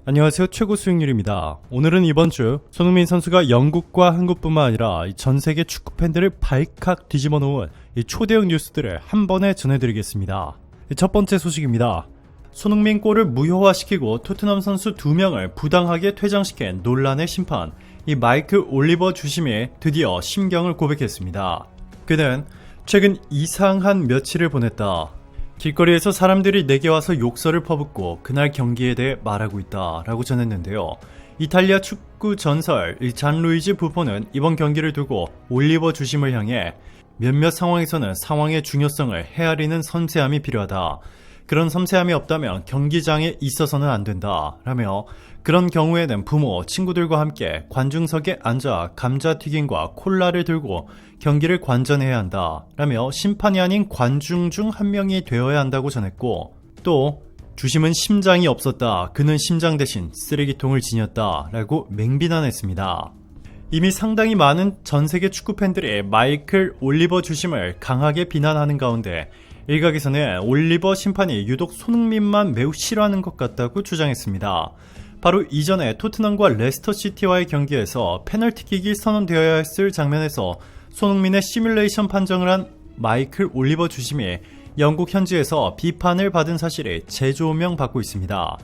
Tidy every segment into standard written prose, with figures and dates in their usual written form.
안녕하세요. 최고 수익률입니다. 오늘은 이번 주 손흥민 선수가 영국과 한국뿐만 아니라 전 세계 축구 팬들을 발칵 뒤집어 놓은 이 초대형 뉴스들을 한 번에 전해드리겠습니다. 첫 번째 소식입니다. 손흥민 골을 무효화시키고 토트넘 선수 2명을 부당하게 퇴장시킨 논란의 심판, 이 마이클 올리버 주심이 드디어 심경을 고백했습니다. 그는 최근 이상한 며칠을 보냈다. 길거리에서 사람들이 내게 와서 욕설을 퍼붓고 그날 경기에 대해 말하고 있다 라고 전했는데요. 이탈리아 축구 전설 잔루이지 부포는 이번 경기를 두고 올리버 주심을 향해 몇몇 상황에서는 상황의 중요성을 헤아리는 섬세함이 필요하다. 그런 섬세함이 없다면 경기장에 있어서는 안 된다 라며, 그런 경우에는 부모, 친구들과 함께 관중석에 앉아 감자튀김과 콜라를 들고 경기를 관전해야 한다 라며 심판이 아닌 관중 중 한 명이 되어야 한다고 전했고, 또 주심은 심장이 없었다, 그는 심장 대신 쓰레기통을 지녔다 라고 맹비난했습니다. 이미 상당히 많은 전세계 축구팬들이 마이클 올리버 주심을 강하게 비난하는 가운데 일각에서는 올리버 심판이 유독 손흥민만 매우 싫어하는 것 같다고 주장했습니다. 바로 이전에 토트넘과 레스터시티와의 경기에서 페널티킥이 선언되어야 했을 장면에서 손흥민의 시뮬레이션 판정을 한 마이클 올리버 주심이 영국 현지에서 비판을 받은 사실이 재조명받고 있습니다.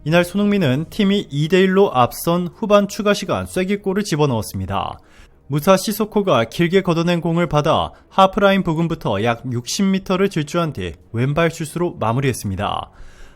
이날 손흥민은 팀이 2대1로 앞선 후반 추가 시간 쐐기골을 집어넣었습니다. 무사 시소코가 길게 걷어낸 공을 받아 하프라인 부근부터 약 60m를 질주한 뒤 왼발 슛으로 마무리했습니다.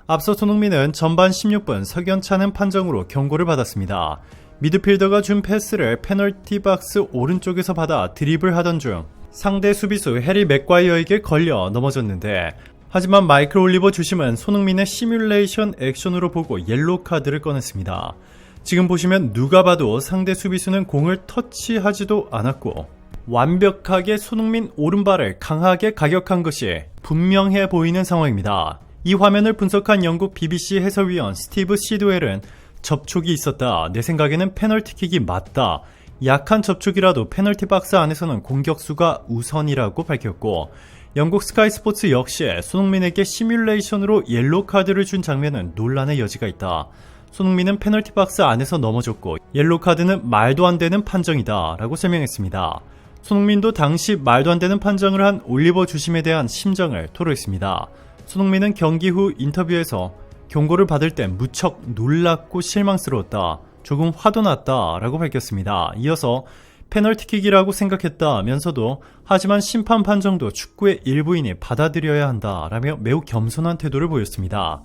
앞서 손흥민은 전반 16분 석연찮은 판정으로 경고를 받았습니다. 미드필더가 준 패스를 페널티 박스 오른쪽에서 받아 드리블하던 중 상대 수비수 해리 맥과이어에게 걸려 넘어졌는데, 하지만 마이클 올리버 주심은 손흥민의 시뮬레이션 액션으로 보고 옐로우 카드를 꺼냈습니다. 지금 보시면 누가 봐도 상대 수비수는 공을 터치하지도 않았고 완벽하게 손흥민 오른발을 강하게 가격한 것이 분명해 보이는 상황입니다. 이 화면을 분석한 영국 BBC 해설위원 스티브 시드웰은 접촉이 있었다, 내 생각에는 페널티킥이 맞다, 약한 접촉이라도 페널티 박스 안에서는 공격수가 우선이라고 밝혔고, 영국 스카이 스포츠 역시 손흥민에게 시뮬레이션으로 옐로우 카드를 준 장면은 논란의 여지가 있다, 손흥민은 페널티 박스 안에서 넘어졌고 옐로우 카드는 말도 안 되는 판정이다 라고 설명했습니다. 손흥민도 당시 말도 안 되는 판정을 한 올리버 주심에 대한 심정을 토로했습니다. 손흥민은 경기 후 인터뷰에서 경고를 받을 땐 무척 놀랍고 실망스러웠다, 조금 화도 났다 라고 밝혔습니다. 이어서 페널티킥이라고 생각했다면서도 하지만 심판 판정도 축구의 일부이니 받아들여야 한다 라며 매우 겸손한 태도를 보였습니다.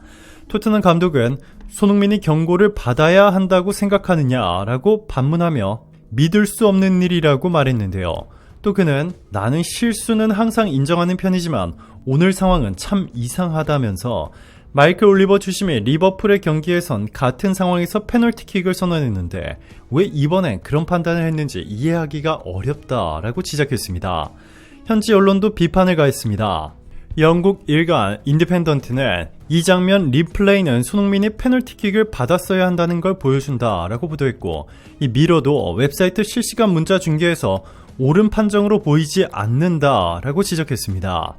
토트넘 감독은 손흥민이 경고를 받아야 한다고 생각하느냐라고 반문하며 믿을 수 없는 일이라고 말했는데요. 또 그는 나는 실수는 항상 인정하는 편이지만 오늘 상황은 참 이상하다면서 마이클 올리버 주심이 리버풀의 경기에선 같은 상황에서 페널티킥을 선언했는데 왜 이번엔 그런 판단을 했는지 이해하기가 어렵다라고 지적했습니다. 현지 언론도 비판을 가했습니다. 영국 일간 인디펜던트는 이 장면 리플레이는 손흥민이 페널티킥을 받았어야 한다는 걸 보여준다라고 보도했고, 이 미러도 웹사이트 실시간 문자 중계에서 옳은 판정으로 보이지 않는다라고 지적했습니다.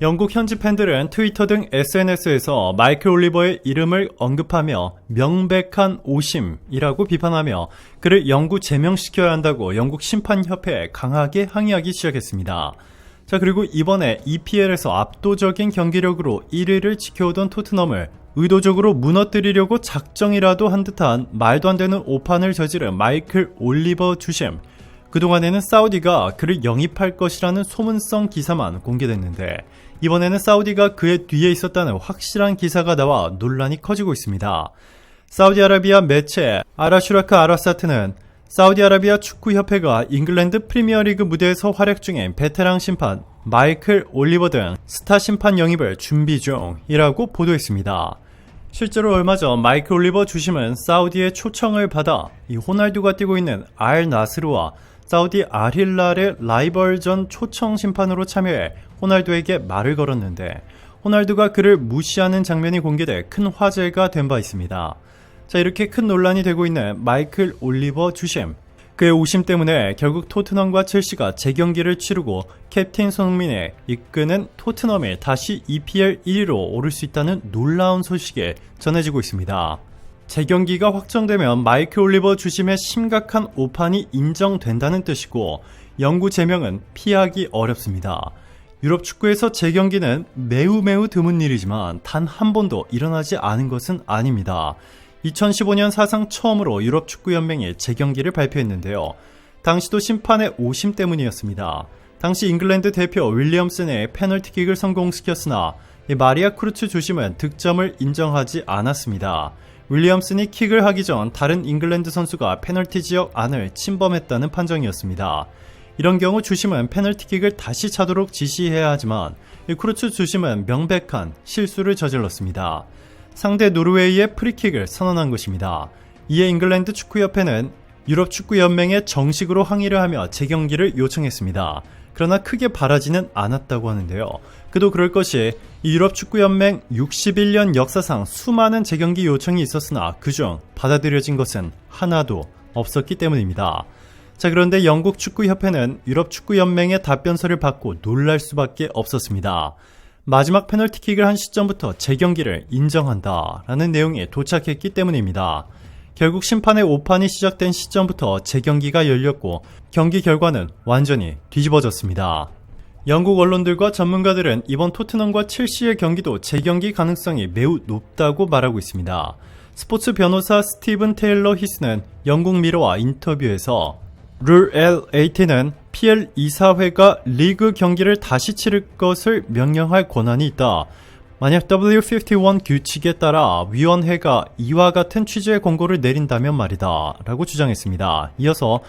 영국 현지 팬들은 트위터 등 SNS에서 마이클 올리버의 이름을 언급하며 명백한 오심이라고 비판하며 그를 영구 제명시켜야 한다고 영국 심판협회에 강하게 항의하기 시작했습니다. 자, 그리고 이번에 EPL에서 압도적인 경기력으로 1위를 지켜오던 토트넘을 의도적으로 무너뜨리려고 작정이라도 한 듯한 말도 안 되는 오판을 저지른 마이클 올리버 주심. 그동안에는 사우디가 그를 영입할 것이라는 소문성 기사만 공개됐는데 이번에는 사우디가 그의 뒤에 있었다는 확실한 기사가 나와 논란이 커지고 있습니다. 사우디아라비아 매체 아라슈라크 아라사트는 사우디아라비아 축구협회가 잉글랜드 프리미어리그 무대에서 활약 중인 베테랑 심판 마이클 올리버 등 스타 심판 영입을 준비 중이라고 보도했습니다. 실제로 얼마 전 마이클 올리버 주심은 사우디의 초청을 받아 이 호날두가 뛰고 있는 알 나스르와 사우디 알힐랄의 라이벌전 초청 심판으로 참여해 호날두에게 말을 걸었는데 호날두가 그를 무시하는 장면이 공개돼 큰 화제가 된 바 있습니다. 자, 이렇게 큰 논란이 되고 있는 마이클 올리버 주심. 그의 오심 때문에 결국 토트넘과 첼시가 재경기를 치르고 캡틴 손흥민이 이끄는 토트넘이 다시 EPL 1위로 오를 수 있다는 놀라운 소식이 전해지고 있습니다. 재경기가 확정되면 마이크 올리버 주심의 심각한 오판이 인정된다는 뜻이고 영구 제명은 피하기 어렵습니다. 유럽 축구에서 재경기는 매우 드문 일이지만 단 한 번도 일어나지 않은 것은 아닙니다. 2015년 사상 처음으로 유럽 축구연맹이 재경기를 발표했는데요. 당시도 심판의 오심 때문이었습니다. 당시 잉글랜드 대표 윌리엄슨의 페널티킥을 성공시켰으나 마리아 크루츠 주심은 득점을 인정하지 않았습니다. 윌리엄슨이 킥을 하기 전 다른 잉글랜드 선수가 페널티 지역 안을 침범했다는 판정이었습니다. 이런 경우 주심은 페널티킥을 다시 차도록 지시해야 하지만 크루츠 주심은 명백한 실수를 저질렀습니다. 상대 노르웨이의 프리킥을 선언한 것입니다. 이에 잉글랜드 축구협회는 유럽 축구연맹에 정식으로 항의를 하며 재경기를 요청했습니다. 그러나 크게 바라지는 않았다고 하는데요. 그도 그럴 것이 유럽 축구연맹 61년 역사상 수많은 재경기 요청이 있었으나 그중 받아들여진 것은 하나도 없었기 때문입니다. 자, 그런데 영국 축구협회는 유럽 축구연맹의 답변서를 받고 놀랄 수밖에 없었습니다. 마지막 페널티킥을 한 시점부터 재경기를 인정한다라는 내용이 도착했기 때문입니다. 결국 심판의 오판이 시작된 시점부터 재경기가 열렸고 경기 결과는 완전히 뒤집어졌습니다. 영국 언론들과 전문가들은 이번 토트넘과 첼시의 경기도 재경기 가능성이 매우 높다고 말하고 있습니다. 스포츠 변호사 스티븐 테일러 히스는 영국 미러와 인터뷰에서 룰 L18은 PL 이사회가 리그 경기를 다시 치를 것을 명령할 권한이 있다. 만약 W51 규칙에 따라 위원회가 이와 같은 취지의 권고를 내린다면 말이다 라고 주장했습니다. 이어서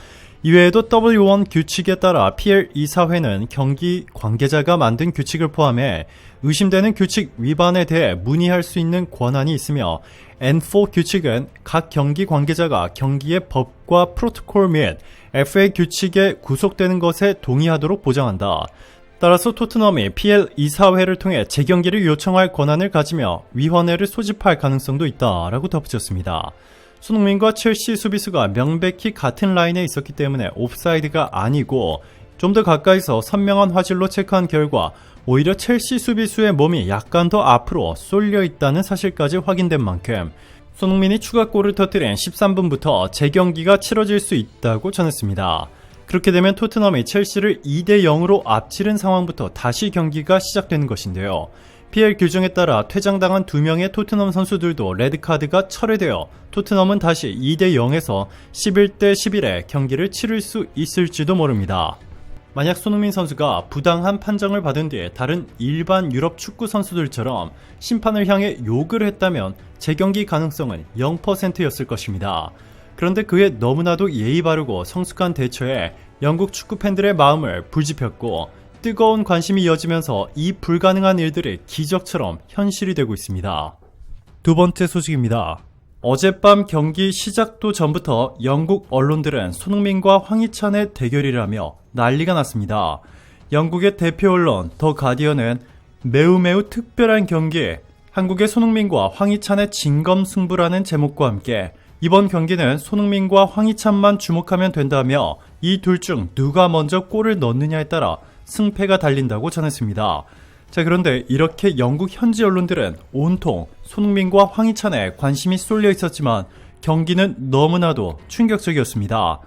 이외에도 W1 규칙에 따라 PL 이사회는 경기 관계자가 만든 규칙을 포함해 의심되는 규칙 위반에 대해 문의할 수 있는 권한이 있으며 N4 규칙은 각 경기 관계자가 경기의 법과 프로토콜 및 FA 규칙에 구속되는 것에 동의하도록 보장한다. 따라서 토트넘이 PL 이사회를 통해 재경기를 요청할 권한을 가지며 위원회를 소집할 가능성도 있다라고 덧붙였습니다. 손흥민과 첼시 수비수가 명백히 같은 라인에 있었기 때문에 옵사이드가 아니고 좀 더 가까이서 선명한 화질로 체크한 결과 오히려 첼시 수비수의 몸이 약간 더 앞으로 쏠려 있다는 사실까지 확인된 만큼 손흥민이 추가골을 터뜨린 13분부터 재경기가 치러질 수 있다고 전했습니다. 그렇게 되면 토트넘이 첼시를 2대0으로 앞지른 상황부터 다시 경기가 시작되는 것인데요. PL 규정에 따라 퇴장당한 2명의 토트넘 선수들도 레드카드가 철회되어 토트넘은 다시 2대0에서 11대11의 경기를 치를 수 있을지도 모릅니다. 만약 손흥민 선수가 부당한 판정을 받은 뒤에 다른 일반 유럽 축구 선수들처럼 심판을 향해 욕을 했다면 재경기 가능성은 0%였을 것입니다. 그런데 그의 너무나도 예의 바르고 성숙한 대처에 영국 축구 팬들의 마음을 불지폈고 뜨거운 관심이 이어지면서 이 불가능한 일들이 기적처럼 현실이 되고 있습니다. 두 번째 소식입니다. 어젯밤 경기 시작도 전부터 영국 언론들은 손흥민과 황희찬의 대결이라며 난리가 났습니다. 영국의 대표 언론 더 가디언은 매우 특별한 경기, 한국의 손흥민과 황희찬의 진검승부라는 제목과 함께 이번 경기는 손흥민과 황희찬만 주목하면 된다며 이 둘 중 누가 먼저 골을 넣느냐에 따라 승패가 달린다고 전했습니다. 자, 그런데 이렇게 영국 현지 언론들은 온통 손흥민과 황희찬에 관심이 쏠려 있었지만 경기는 너무나도 충격적이었습니다.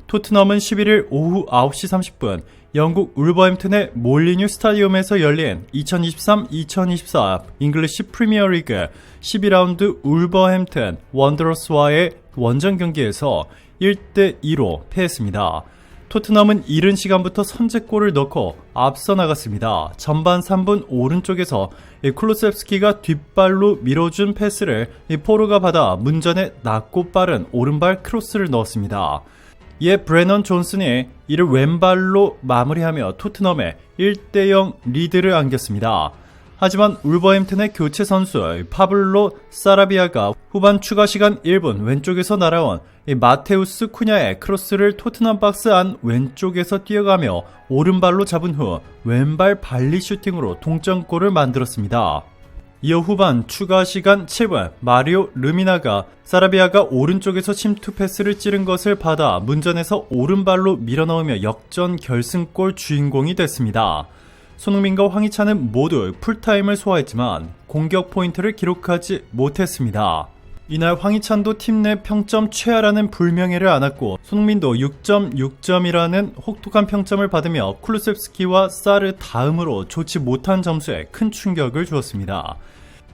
토트넘은 11일 오후 9시 30분 영국 울버햄튼의 몰리뉴 스타디움에서 열린 2023-2024 잉글리시 프리미어리그 12라운드 울버햄튼 원더러스와의 원정 경기에서 1대2로 패했습니다. 토트넘은 이른 시간부터 선제골을 넣고 앞서 나갔습니다. 전반 3분 오른쪽에서 쿨루셉스키가 뒷발로 밀어준 패스를 포로가 받아 문전에 낮고 빠른 오른발 크로스를 넣었습니다. 이에 브레넌 존슨이 이를 왼발로 마무리하며 토트넘에 1대0 리드를 안겼습니다. 하지만 울버햄튼의 교체 선수 파블로 사라비아가 후반 추가 시간 1분 왼쪽에서 날아온 마테우스 쿠냐의 크로스를 토트넘 박스 안 왼쪽에서 뛰어가며 오른발로 잡은 후 왼발 발리 슈팅으로 동점골을 만들었습니다. 이어 후반 추가 시간 7분 마리오 르미나가 사라비아가 오른쪽에서 침투 패스를 찌른 것을 받아 문전에서 오른발로 밀어넣으며 역전 결승골 주인공이 됐습니다. 손흥민과 황희찬은 모두 풀타임을 소화했지만 공격 포인트를 기록하지 못했습니다. 이날 황희찬도 팀 내 평점 최하라는 불명예를 안았고 손흥민도 6.6점이라는 혹독한 평점을 받으며 쿨루셉스키와 사르 다음으로 좋지 못한 점수에 큰 충격을 주었습니다.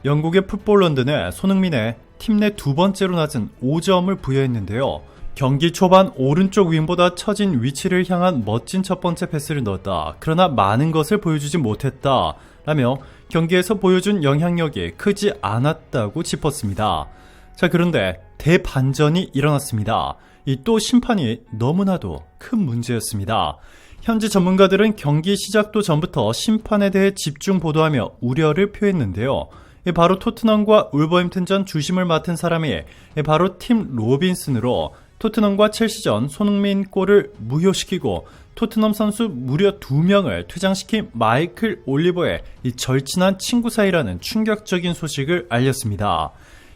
영국의 풋볼 런던에 손흥민의 팀 내 두 번째로 낮은 5점을 부여했는데요. 경기 초반 오른쪽 윙보다 처진 위치를 향한 멋진 첫 번째 패스를 넣었다. 그러나 많은 것을 보여주지 못했다. 라며 경기에서 보여준 영향력이 크지 않았다고 짚었습니다. 자, 그런데 대반전이 일어났습니다. 이 또 심판이 너무나도 큰 문제였습니다. 현지 전문가들은 경기 시작도 전부터 심판에 대해 집중 보도하며 우려를 표했는데요. 바로 토트넘과 울버햄튼전 주심을 맡은 사람이 바로 팀 로빈슨으로 토트넘과 첼시전 손흥민 골을 무효시키고 토트넘 선수 무려 2명을 퇴장시킨 마이클 올리버의 이 절친한 친구 사이라는 충격적인 소식을 알렸습니다.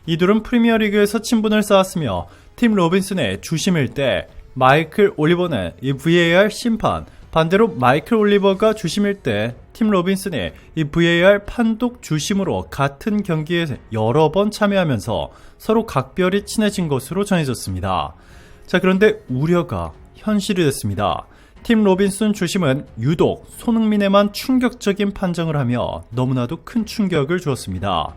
이 둘은 프리미어리그에서 친분을 쌓았으며 팀 로빈슨의 주심일 때 마이클 올리버는 이 VAR 심판, 반대로 마이클 올리버가 주심일 때 팀 로빈슨이 이 VAR 판독 주심으로 같은 경기에 여러 번 참여하면서 서로 각별히 친해진 것으로 전해졌습니다. 자, 그런데 우려가 현실이 됐습니다. 팀 로빈슨 주심은 유독 손흥민에만 충격적인 판정을 하며 너무나도 큰 충격을 주었습니다.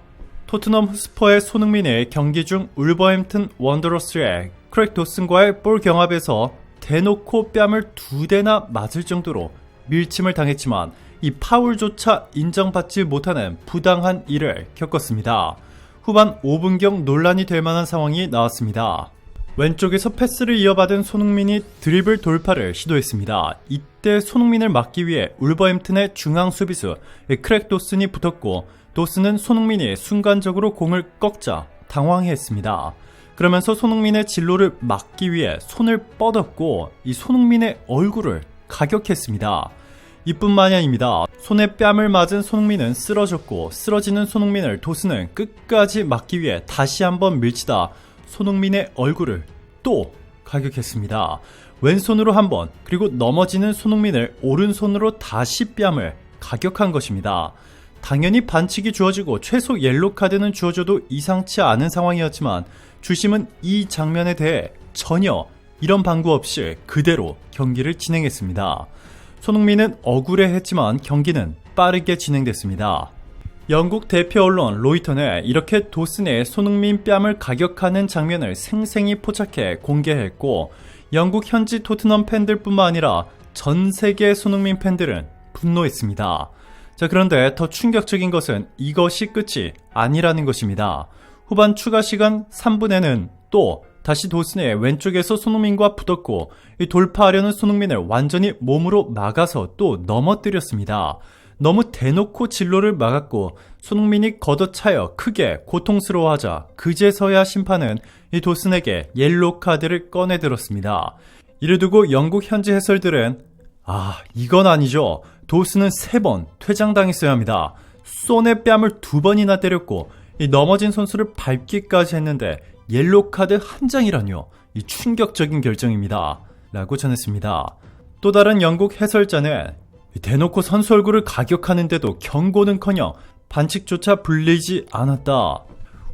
토트넘 후스퍼의 손흥민이 경기 중 울버햄튼 원더러스의 크랙 도슨과의 볼 경합에서 대놓고 뺨을 2대나 맞을 정도로 밀침을 당했지만 이 파울조차 인정받지 못하는 부당한 일을 겪었습니다. 후반 5분경 논란이 될 만한 상황이 나왔습니다. 왼쪽에서 패스를 이어받은 손흥민이 드리블 돌파를 시도했습니다. 이때 손흥민을 막기 위해 울버햄튼의 중앙 수비수 크랙 도슨이 붙었고 도슨은 손흥민이 순간적으로 공을 꺾자 당황했습니다. 그러면서 손흥민의 진로를 막기 위해 손을 뻗었고 이 손흥민의 얼굴을 가격했습니다. 이뿐만이 아닙니다. 손에 뺨을 맞은 손흥민은 쓰러졌고 쓰러지는 손흥민을 도슨은 끝까지 막기 위해 다시 한번 밀치다 손흥민의 얼굴을 또 가격했습니다. 왼손으로 한 번, 그리고 넘어지는 손흥민을 오른손으로 다시 뺨을 가격한 것입니다. 당연히 반칙이 주어지고 최소 옐로 카드는 주어져도 이상치 않은 상황이었지만 주심은 이 장면에 대해 전혀 이런 방구 없이 그대로 경기를 진행했습니다. 손흥민은 억울해했지만 경기는 빠르게 진행됐습니다. 영국 대표 언론 로이터는 이렇게 도슨의 손흥민 뺨을 가격하는 장면을 생생히 포착해 공개했고 영국 현지 토트넘 팬들뿐만 아니라 전 세계 손흥민 팬들은 분노했습니다. 자, 그런데 더 충격적인 것은 이것이 끝이 아니라는 것입니다. 후반 추가 시간 3분에는 또 다시 도슨의 왼쪽에서 손흥민과 붙었고 돌파하려는 손흥민을 완전히 몸으로 막아서 또 넘어뜨렸습니다. 너무 대놓고 진로를 막았고 손흥민이 걷어차여 크게 고통스러워하자 그제서야 심판은 이 도슨에게 옐로 카드를 꺼내들었습니다. 이를 두고 영국 현지 해설들은 이건 아니죠. 도슨은 3번 퇴장당했어야 합니다. 손에 뺨을 2번이나 때렸고 이 넘어진 선수를 밟기까지 했는데 옐로 카드 한 장이라뇨. 이 충격적인 결정입니다. 라고 전했습니다. 또 다른 영국 해설자는 대놓고 선수 얼굴을 가격하는데도 경고는커녕 반칙조차 불리지 않았다.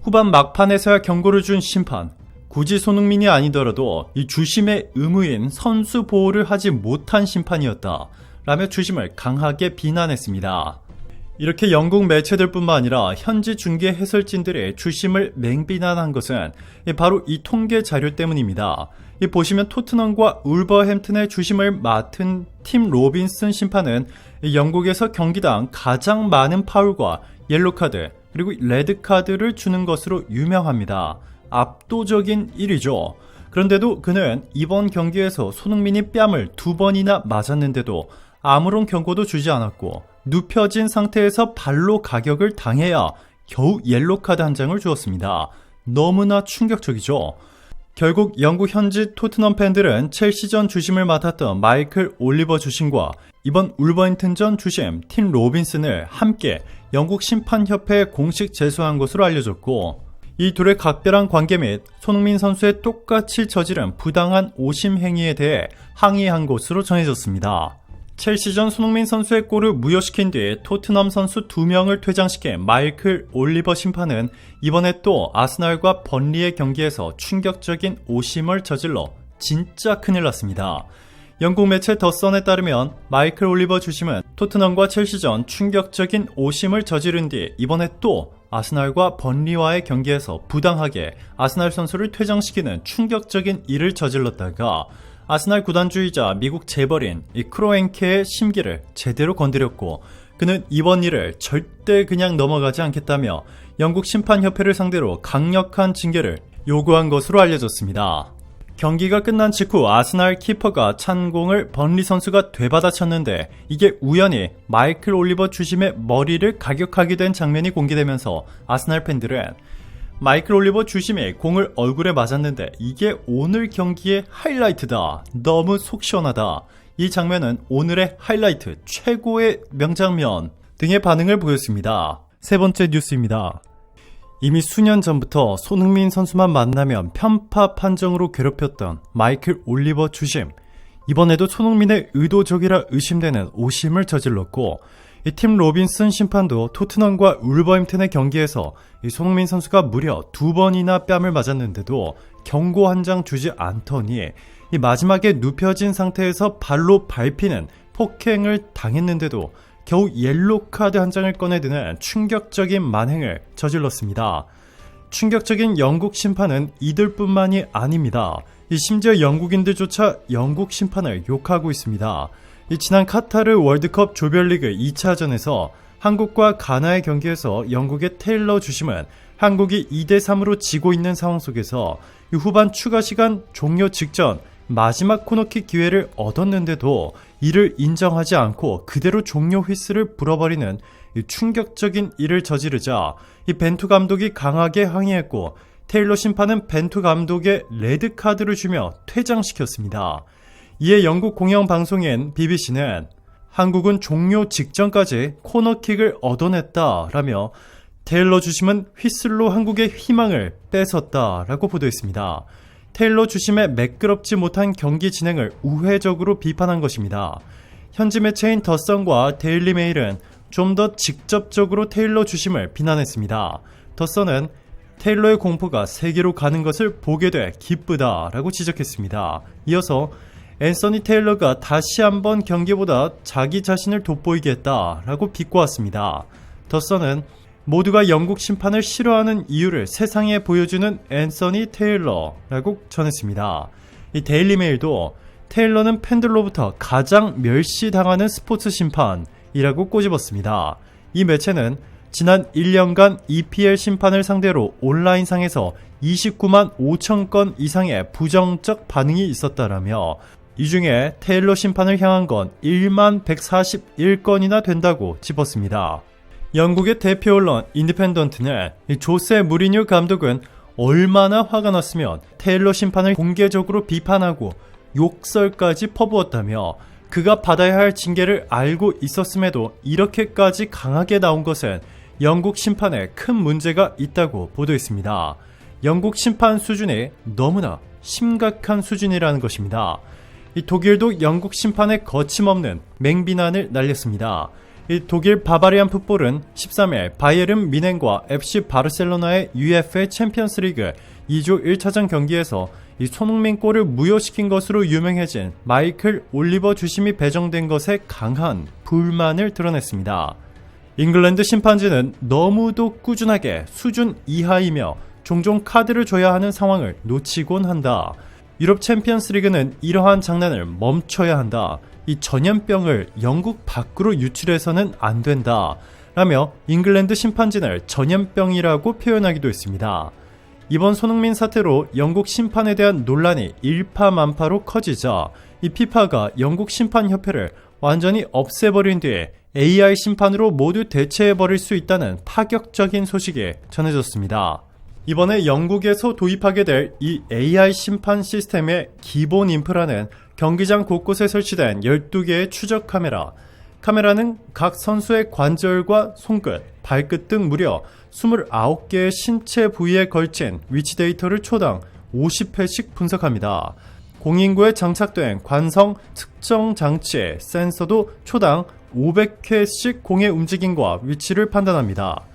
후반 막판에서야 경고를 준 심판. 굳이 손흥민이 아니더라도 이 주심의 의무인 선수 보호를 하지 못한 심판이었다. 라며 주심을 강하게 비난했습니다. 이렇게 영국 매체들뿐만 아니라 현지 중계 해설진들의 주심을 맹비난한 것은 바로 이 통계 자료 때문입니다. 보시면 토트넘과 울버햄튼의 주심을 맡은 팀 로빈슨 심판은 영국에서 경기당 가장 많은 파울과 옐로카드 그리고 레드카드를 주는 것으로 유명합니다. 압도적인 1위죠. 그런데도 그는 이번 경기에서 손흥민이 뺨을 2번이나 맞았는데도 아무런 경고도 주지 않았고 눕혀진 상태에서 발로 가격을 당해야 겨우 옐로카드 한 장을 주었습니다. 너무나 충격적이죠. 결국 영국 현지 토트넘 팬들은 첼시전 주심을 맡았던 마이클 올리버 주심과 이번 울버햄튼전 주심 팀 로빈슨을 함께 영국 심판협회에 공식 제소한 것으로 알려졌고 이 둘의 각별한 관계 및 손흥민 선수의 똑같이 저지른 부당한 오심 행위에 대해 항의한 것으로 전해졌습니다. 첼시전 손흥민 선수의 골을 무효시킨 뒤 토트넘 선수 2명을 퇴장시킨 마이클 올리버 심판은 이번에 또 아스날과 번리의 경기에서 충격적인 오심을 저질러 진짜 큰일 났습니다. 영국 매체 더 선에 따르면 마이클 올리버 주심은 토트넘과 첼시전 충격적인 오심을 저지른 뒤 이번에 또 아스날과 번리와의 경기에서 부당하게 아스날 선수를 퇴장시키는 충격적인 일을 저질렀다가 아스날 구단주이자 미국 재벌인 크로엔케의 심기를 제대로 건드렸고 그는 이번 일을 절대 그냥 넘어가지 않겠다며 영국 심판협회를 상대로 강력한 징계를 요구한 것으로 알려졌습니다. 경기가 끝난 직후 아스날 키퍼가 찬 공을 번리 선수가 되받아쳤는데 이게 우연히 마이클 올리버 주심의 머리를 가격하게 된 장면이 공개되면서 아스날 팬들은 마이클 올리버 주심이 공을 얼굴에 맞았는데 이게 오늘 경기의 하이라이트다. 너무 속 시원하다. 이 장면은 오늘의 하이라이트, 최고의 명장면 등의 반응을 보였습니다. 세 번째 뉴스입니다. 이미 수년 전부터 손흥민 선수만 만나면 편파 판정으로 괴롭혔던 마이클 올리버 주심. 이번에도 손흥민의 의도적이라 의심되는 오심을 저질렀고 이 팀 로빈슨 심판도 토트넘과 울버햄튼의 경기에서 이 손흥민 선수가 무려 2번이나 뺨을 맞았는데도 경고 한 장 주지 않더니 이 마지막에 눕혀진 상태에서 발로 밟히는 폭행을 당했는데도 겨우 옐로 카드 한 장을 꺼내드는 충격적인 만행을 저질렀습니다. 충격적인 영국 심판은 이들뿐만이 아닙니다. 심지어 영국인들조차 영국 심판을 욕하고 있습니다. 지난 카타르 월드컵 조별리그 2차전에서 한국과 가나의 경기에서 영국의 테일러 주심은 한국이 2대3으로 지고 있는 상황 속에서 후반 추가 시간 종료 직전 마지막 코너킥 기회를 얻었는데도 이를 인정하지 않고 그대로 종료 휘슬을 불어버리는 충격적인 일을 저지르자 이 벤투 감독이 강하게 항의했고 테일러 심판은 벤투 감독에 레드카드를 주며 퇴장시켰습니다. 이에 영국 공영방송인 BBC는 한국은 종료 직전까지 코너킥을 얻어냈다라며 테일러 주심은 휘슬로 한국의 희망을 뺏었다라고 보도했습니다. 테일러 주심의 매끄럽지 못한 경기 진행을 우회적으로 비판한 것입니다. 현지 매체인 더선과 데일리 메일은 좀 더 직접적으로 테일러 주심을 비난했습니다. 더선은 테일러의 공포가 세계로 가는 것을 보게 돼 기쁘다라고 지적했습니다. 이어서 앤서니 테일러가 다시 한번 경기보다 자기 자신을 돋보이게 했다라고 비꼬았습니다. 더선은 모두가 영국 심판을 싫어하는 이유를 세상에 보여주는 앤서니 테일러라고 전했습니다. 이 데일리 메일도 테일러는 팬들로부터 가장 멸시당하는 스포츠 심판이라고 꼬집었습니다. 이 매체는 지난 1년간 EPL 심판을 상대로 온라인상에서 29만 5천 건 이상의 부정적 반응이 있었다라며 이 중에 테일러 심판을 향한 건 1만 141건이나 된다고 짚었습니다. 영국의 대표 언론 인디펜던트는 조세 무리뉴 감독은 얼마나 화가 났으면 테일러 심판을 공개적으로 비판하고 욕설까지 퍼부었다며 그가 받아야 할 징계를 알고 있었음에도 이렇게까지 강하게 나온 것은 영국 심판에 큰 문제가 있다고 보도했습니다. 영국 심판 수준이 너무나 심각한 수준이라는 것입니다. 독일도 영국 심판에 거침없는 맹비난을 날렸습니다. 독일 바바리안 풋볼은 13일 바이에른 미넨과 FC 바르셀로나의 UEFA 챔피언스 리그 2조 1차전 경기에서 손흥민 골을 무효시킨 것으로 유명해진 마이클 올리버 주심이 배정된 것에 강한 불만을 드러냈습니다. 잉글랜드 심판진은 너무도 꾸준하게 수준 이하이며 종종 카드를 줘야 하는 상황을 놓치곤 한다. 유럽 챔피언스 리그는 이러한 장난을 멈춰야 한다. 이 전염병을 영국 밖으로 유출해서는 안 된다. 라며 잉글랜드 심판진을 전염병이라고 표현하기도 했습니다. 이번 손흥민 사태로 영국 심판에 대한 논란이 일파만파로 커지자 이 피파가 영국 심판협회를 완전히 없애버린 뒤에 AI 심판으로 모두 대체해버릴 수 있다는 파격적인 소식이 전해졌습니다. 이번에 영국에서 도입하게 될 이 AI 심판 시스템의 기본 인프라는 경기장 곳곳에 설치된 12개의 추적 카메라. 카메라는 각 선수의 관절과 손끝, 발끝 등 무려 29개의 신체 부위에 걸친 위치 데이터를 초당 50회씩 분석합니다. 공인구에 장착된 관성 측정 장치 센서도 초당 500회씩 공의 움직임과 위치를 판단합니다.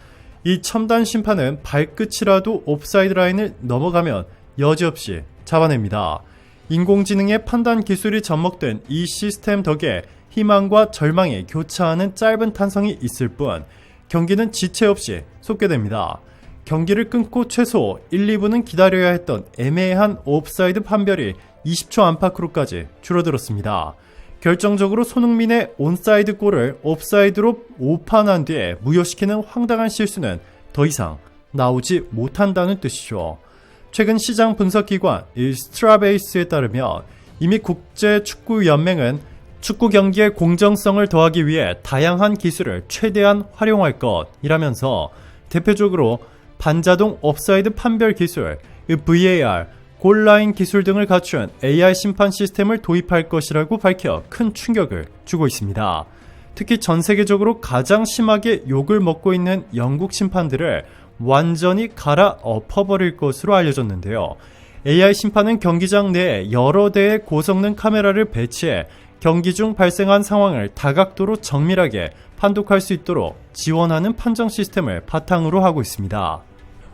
이 첨단 심판은 발끝이라도 옵사이드 라인을 넘어가면 여지없이 잡아냅니다. 인공지능의 판단 기술이 접목된 이 시스템 덕에 희망과 절망이 교차하는 짧은 탄성이 있을 뿐 경기는 지체 없이 속개됩니다. 경기를 끊고 최소 1, 2분은 기다려야 했던 애매한 옵사이드 판별이 20초 안팎으로까지 줄어들었습니다. 결정적으로 손흥민의 온사이드 골을 옵사이드로 오판한 뒤에 무효시키는 황당한 실수는 더 이상 나오지 못한다는 뜻이죠. 최근 시장 분석기관 스트라베이스에 따르면 이미 국제축구연맹은 축구 경기의 공정성을 더하기 위해 다양한 기술을 최대한 활용할 것이라면서 대표적으로 반자동 옵사이드 판별 기술, VAR, 골라인 기술 등을 갖춘 AI 심판 시스템을 도입할 것이라고 밝혀 큰 충격을 주고 있습니다. 특히 전 세계적으로 가장 심하게 욕을 먹고 있는 영국 심판들을 완전히 갈아 엎어버릴 것으로 알려졌는데요. AI 심판은 경기장 내에 여러 대의 고성능 카메라를 배치해 경기 중 발생한 상황을 다각도로 정밀하게 판독할 수 있도록 지원하는 판정 시스템을 바탕으로 하고 있습니다.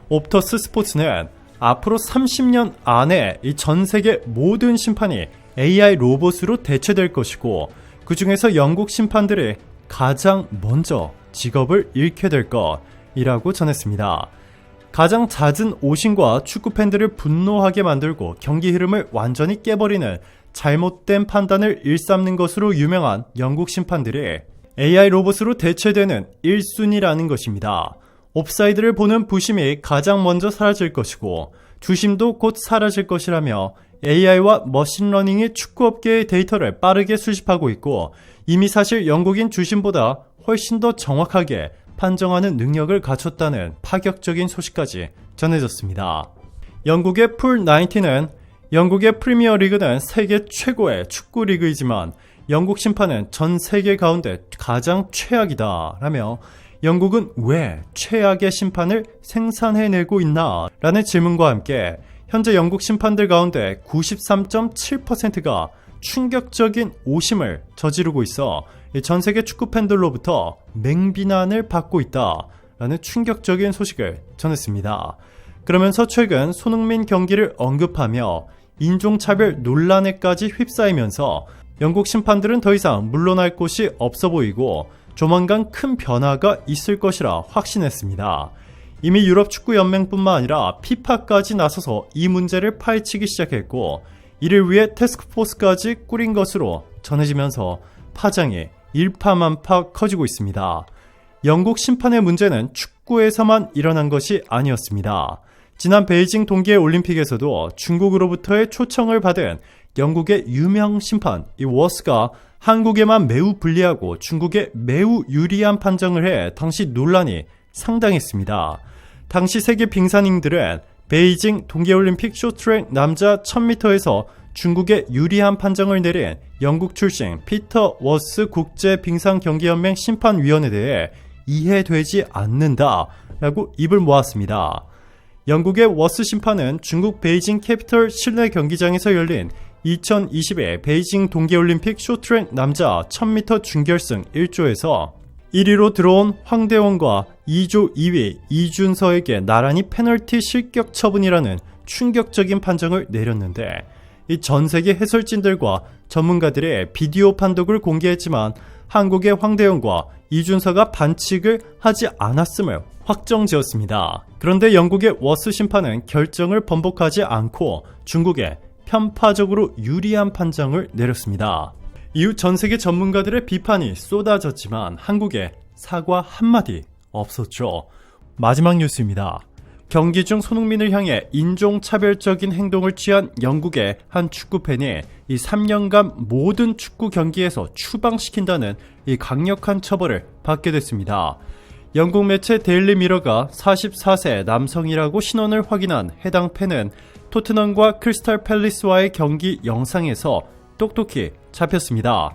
옵터스 스포츠는 앞으로 30년 안에 이 전 세계 모든 심판이 AI 로봇으로 대체될 것이고 그 중에서 영국 심판들이 가장 먼저 직업을 잃게 될 것이라고 전했습니다. 가장 잦은 오신과 축구 팬들을 분노하게 만들고 경기 흐름을 완전히 깨버리는 잘못된 판단을 일삼는 것으로 유명한 영국 심판들이 AI 로봇으로 대체되는 1순위라는 것입니다. 옵사이드를 보는 부심이 가장 먼저 사라질 것이고 주심도 곧 사라질 것이라며 AI와 머신러닝이 축구업계의 데이터를 빠르게 수집하고 있고 이미 사실 영국인 주심보다 훨씬 더 정확하게 판정하는 능력을 갖췄다는 파격적인 소식까지 전해졌습니다. 영국의 풀19는 영국의 프리미어 리그는 세계 최고의 축구 리그이지만 영국 심판은 전 세계 가운데 가장 최악이다 라며 영국은 왜 최악의 심판을 생산해내고 있나? 라는 질문과 함께 현재 영국 심판들 가운데 93.7%가 충격적인 오심을 저지르고 있어 전 세계 축구 팬들로부터 맹비난을 받고 있다 라는 충격적인 소식을 전했습니다. 그러면서 최근 손흥민 경기를 언급하며 인종차별 논란에까지 휩싸이면서 영국 심판들은 더 이상 물러날 곳이 없어 보이고 조만간 큰 변화가 있을 것이라 확신했습니다. 이미 유럽 축구연맹뿐만 아니라 피파까지 나서서 이 문제를 파헤치기 시작했고 이를 위해 태스크포스까지 꾸린 것으로 전해지면서 파장이 일파만파 커지고 있습니다. 영국 심판의 문제는 축구에서만 일어난 것이 아니었습니다. 지난 베이징 동계올림픽에서도 중국으로부터의 초청을 받은 영국의 유명 심판 워스가 한국에만 매우 불리하고 중국에 매우 유리한 판정을 해 당시 논란이 상당했습니다. 당시 세계 빙산인들은 베이징 동계올림픽 쇼트트랙 남자 1000m에서 중국에 유리한 판정을 내린 영국 출신 피터 워스 국제빙상경기연맹 심판위원에 대해 이해되지 않는다라고 입을 모았습니다. 영국의 워스 심판은 중국 베이징 캐피털 실내 경기장에서 열린 2020의 베이징 동계올림픽 쇼트트랙 남자 1000m 준결승 1조에서 1위로 들어온 황대원과 2조 2위 이준서에게 나란히 페널티 실격 처분이라는 충격적인 판정을 내렸는데 이 전 세계 해설진들과 전문가들의 비디오 판독을 공개했지만 한국의 황대원과 이준서가 반칙을 하지 않았음을 확정지었습니다. 그런데 영국의 워스 심판은 결정을 번복하지 않고 중국에 편파적으로 유리한 판정을 내렸습니다. 이후 전 세계 전문가들의 비판이 쏟아졌지만 한국에 사과 한마디 없었죠. 마지막 뉴스입니다. 경기 중 손흥민을 향해 인종차별적인 행동을 취한 영국의 한 축구팬이 이 3년간 모든 축구 경기에서 추방시킨다는 이 강력한 처벌을 받게 됐습니다. 영국 매체 데일리 미러가 44세 남성이라고 신원을 확인한 해당 팬은 토트넘과 크리스탈 팰리스와의 경기 영상에서 똑똑히 잡혔습니다.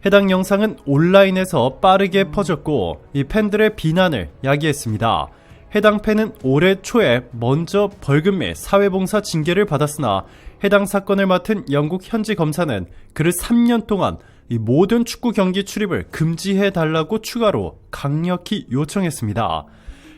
해당 영상은 온라인에서 빠르게 퍼졌고 이 팬들의 비난을 야기했습니다. 해당 팬은 올해 초에 먼저 벌금 및 사회봉사 징계를 받았으나 해당 사건을 맡은 영국 현지 검사는 그를 3년 동안 이 모든 축구 경기 출입을 금지해달라고 추가로 강력히 요청했습니다.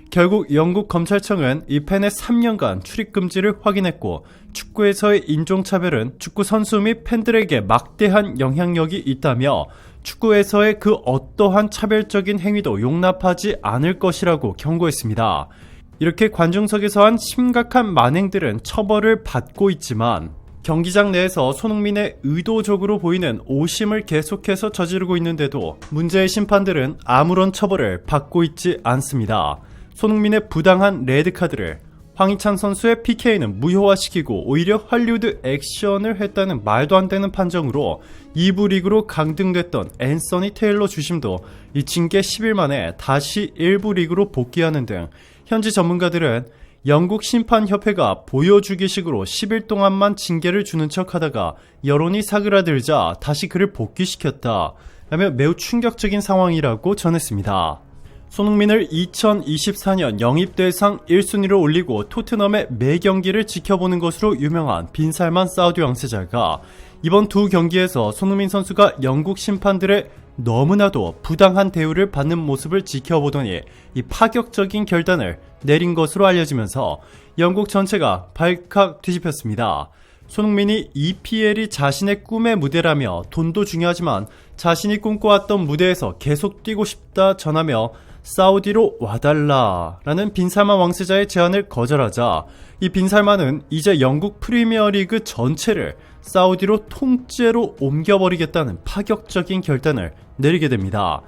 결국 영국 검찰청은 이 팬의 3년간 출입 금지를 확인했고, 축구에서의 인종차별은 축구 선수 및 팬들에게 막대한 영향력이 있다며 축구에서의 그 어떠한 차별적인 행위도 용납하지 않을 것이라고 경고했습니다. 이렇게 관중석에서 한 심각한 만행들은 처벌을 받고 있지만 경기장 내에서 손흥민의 의도적으로 보이는 오심을 계속해서 저지르고 있는데도 문제의 심판들은 아무런 처벌을 받고 있지 않습니다. 손흥민의 부당한 레드카드를 황희찬 선수의 PK는 무효화시키고 오히려 할리우드 액션을 했다는 말도 안 되는 판정으로 2부 리그로 강등됐던 앤서니 테일러 주심도 이 징계 10일 만에 다시 1부 리그로 복귀하는 등 현지 전문가들은 영국 심판협회가 보여주기식으로 10일 동안만 징계를 주는 척하다가 여론이 사그라들자 다시 그를 복귀시켰다 라며 매우 충격적인 상황이라고 전했습니다. 손흥민을 2024년 영입대상 1순위로 올리고 토트넘의 매 경기를 지켜보는 것으로 유명한 빈살만 사우디 왕세자가 이번 두 경기에서 손흥민 선수가 영국 심판들의 너무나도 부당한 대우를 받는 모습을 지켜보더니 이 파격적인 결단을 내린 것으로 알려지면서 영국 전체가 발칵 뒤집혔습니다. 손흥민이 EPL이 자신의 꿈의 무대라며 돈도 중요하지만 자신이 꿈꿔왔던 무대에서 계속 뛰고 싶다 전하며 사우디로 와달라 라는 빈살만 왕세자의 제안을 거절하자 이 빈살만은 이제 영국 프리미어리그 전체를 사우디로 통째로 옮겨버리겠다는 파격적인 결단을 내리게 됩니다.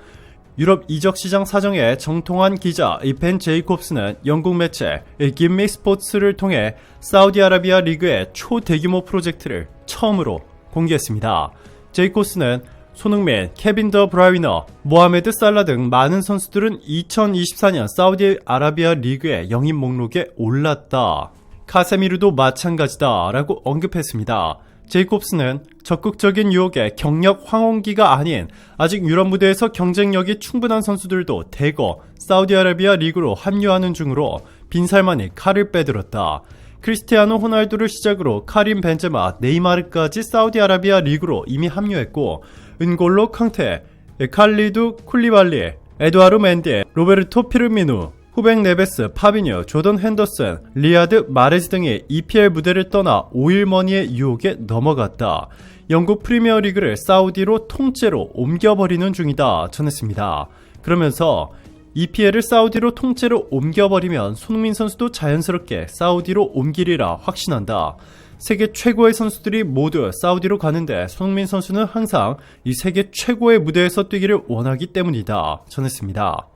유럽 이적시장 사정에 정통한 기자 벤 제이콥스는 영국 매체 김미 스포츠를 통해 사우디아라비아 리그의 초대규모 프로젝트를 처음으로 공개했습니다. 제이콥스는 손흥민, 케빈 더 브라위너, 모하메드 살라 등 많은 선수들은 2024년 사우디아라비아 리그의 영입 목록에 올랐다. 카세미르도 마찬가지다 라고 언급했습니다. 제이콥스는 적극적인 유혹에 경력 황혼기가 아닌 아직 유럽 무대에서 경쟁력이 충분한 선수들도 대거 사우디아라비아 리그로 합류하는 중으로 빈살만이 칼을 빼들었다. 크리스티아노 호날두를 시작으로 카림 벤제마, 네이마르까지 사우디아라비아 리그로 이미 합류했고 은골로 캉테, 칼리두 쿨리발리, 에두아르 멘디, 로베르토 피르미누, 후백 네베스, 파비뉴, 조던 핸더슨, 리아드 마레즈 등이 EPL 무대를 떠나 오일머니의 유혹에 넘어갔다. 영국 프리미어리그를 사우디로 통째로 옮겨버리는 중이다 전했습니다. 그러면서 EPL을 사우디로 통째로 옮겨버리면 손흥민 선수도 자연스럽게 사우디로 옮기리라 확신한다. 세계 최고의 선수들이 모두 사우디로 가는데 손흥민 선수는 항상 이 세계 최고의 무대에서 뛰기를 원하기 때문이다 전했습니다.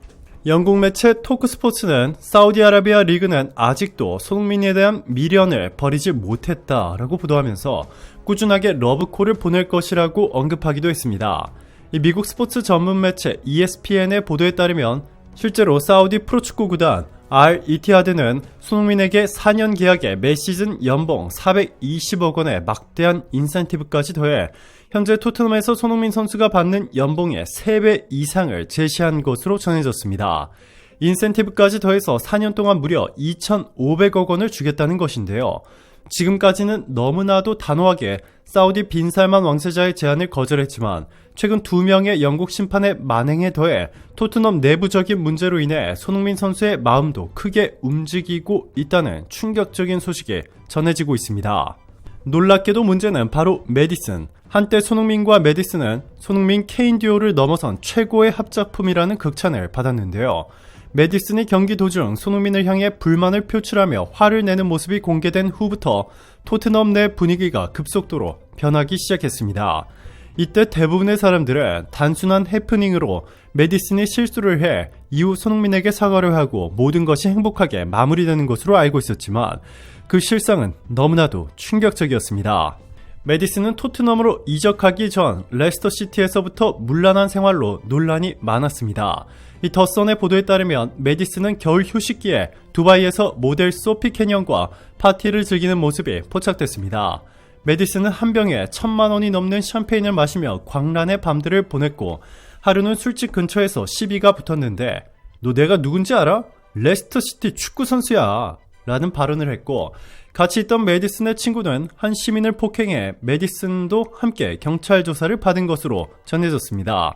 영국 매체 토크스포츠는 사우디아라비아 리그는 아직도 손흥민에 대한 미련을 버리지 못했다라고 보도하면서 꾸준하게 러브콜을 보낼 것이라고 언급하기도 했습니다. 이 미국 스포츠 전문 매체 ESPN의 보도에 따르면 실제로 사우디 프로축구 구단 알-이티하드는 손흥민에게 4년 계약에 매 시즌 연봉 420억 원의 막대한 인센티브까지 더해 현재 토트넘에서 손흥민 선수가 받는 연봉의 3배 이상을 제시한 것으로 전해졌습니다. 인센티브까지 더해서 4년 동안 무려 2,500억 원을 주겠다는 것인데요. 지금까지는 너무나도 단호하게 사우디 빈살만 왕세자의 제안을 거절했지만 최근 2명의 영국 심판의 만행에 더해 토트넘 내부적인 문제로 인해 손흥민 선수의 마음도 크게 움직이고 있다는 충격적인 소식이 전해지고 있습니다. 놀랍게도 문제는 바로 메디슨. 한때 손흥민과 메디슨은 손흥민 케인 듀오를 넘어선 최고의 합작품이라는 극찬을 받았는데요. 메디슨이 경기 도중 손흥민을 향해 불만을 표출하며 화를 내는 모습이 공개된 후부터 토트넘 내 분위기가 급속도로 변하기 시작했습니다. 이때 대부분의 사람들은 단순한 해프닝으로 메디슨이 실수를 해 이후 손흥민에게 사과를 하고 모든 것이 행복하게 마무리되는 것으로 알고 있었지만 그 실상은 너무나도 충격적이었습니다. 메디슨은 토트넘으로 이적하기 전 레스터시티에서부터 문란한 생활로 논란이 많았습니다. 이 더선의 보도에 따르면 메디슨은 겨울 휴식기에 두바이에서 모델 소피 캐년과 파티를 즐기는 모습이 포착됐습니다. 메디슨은 한 병에 1,000만 원이 넘는 샴페인을 마시며 광란의 밤들을 보냈고 하루는 술집 근처에서 시비가 붙었는데 너 내가 누군지 알아? 레스터시티 축구 선수야 라는 발언을 했고, 같이 있던 메디슨의 친구는 한 시민을 폭행해 메디슨도 함께 경찰 조사를 받은 것으로 전해졌습니다.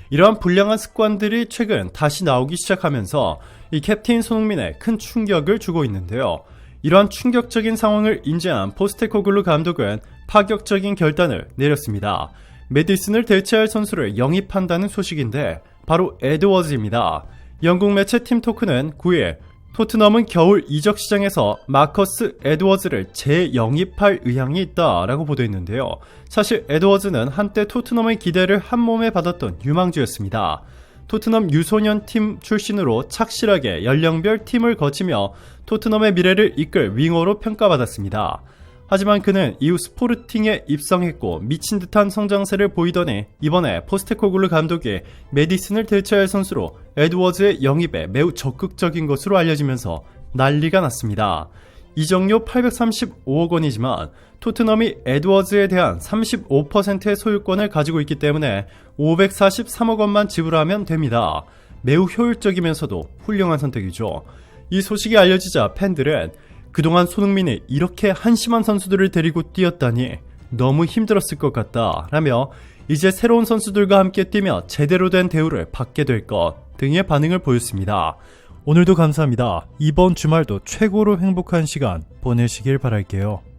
이러한 불량한 습관들이 최근 다시 나오기 시작하면서 이 캡틴 손흥민에 큰 충격을 주고 있는데요. 이러한 충격적인 상황을 인지한 포스테코글루 감독은 파격적인 결단을 내렸습니다. 메디슨을 대체할 선수를 영입한다는 소식인데 바로 에드워즈입니다. 영국 매체 팀토크는 9일 토트넘은 겨울 이적 시장에서 마커스 에드워즈를 재영입할 의향이 있다라고 보도했는데요. 사실 에드워즈는 한때 토트넘의 기대를 한몸에 받았던 유망주였습니다. 토트넘 유소년 팀 출신으로 착실하게 연령별 팀을 거치며 토트넘의 미래를 이끌 윙어로 평가받았습니다. 하지만 그는 이후 스포르팅에 입성했고 미친 듯한 성장세를 보이더니 이번에 포스테코글루 감독이 메디슨을 대체할 선수로 에드워즈의 영입에 매우 적극적인 것으로 알려지면서 난리가 났습니다. 이적료 835억 원이지만 토트넘이 에드워즈에 대한 35%의 소유권을 가지고 있기 때문에 543억 원만 지불하면 됩니다. 매우 효율적이면서도 훌륭한 선택이죠. 이 소식이 알려지자 팬들은 그동안 손흥민이 이렇게 한심한 선수들을 데리고 뛰었다니 너무 힘들었을 것 같다 라며 이제 새로운 선수들과 함께 뛰며 제대로 된 대우를 받게 될 것 등의 반응을 보였습니다. 오늘도 감사합니다. 이번 주말도 최고로 행복한 시간 보내시길 바랄게요.